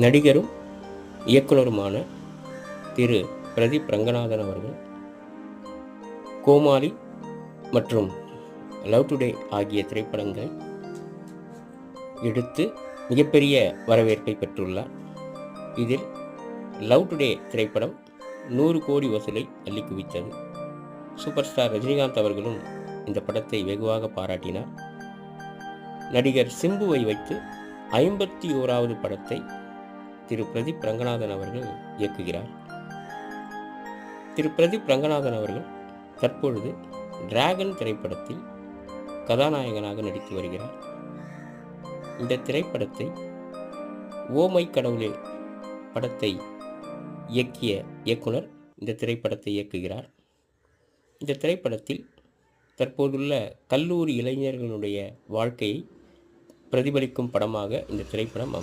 நடிகரும் இயக்குனருமான திரு பிரதீப் ரங்கநாதன் அவர்கள் கோமாளி மற்றும் லவ் டுடே ஆகிய திரைப்படங்களை எடுத்து மிகப்பெரிய வரவேற்பை பெற்றுள்ளார். இதில் லவ் டுடே திரைப்படம் 100 கோடி வசூலை அள்ளி குவித்தது. சூப்பர் ஸ்டார் ரஜினிகாந்த் அவர்களும் இந்த படத்தை வெகுவாக பாராட்டினார். நடிகர் சிம்புவை வைத்து 51வது படத்தை திரு பிரதீப் ரங்கநாதன் அவர்கள் இயக்குகிறார். திரு பிரதீப் ரங்கநாதன் அவர்கள் தற்பொழுது டிராகன் திரைப்படத்தில் கதாநாயகனாக நடித்து வருகிறார். இந்த திரைப்படத்தை ஓ மை கடவுளே படத்தை இயக்கிய இயக்குனர் இந்த திரைப்படத்தை இயக்குகிறார். இந்த திரைப்படத்தில் தற்போதுள்ள கல்லூரி இளைஞர்களுடைய வாழ்க்கையை பிரதிபலிக்கும் படமாக இந்த திரைப்படம் அமையும்.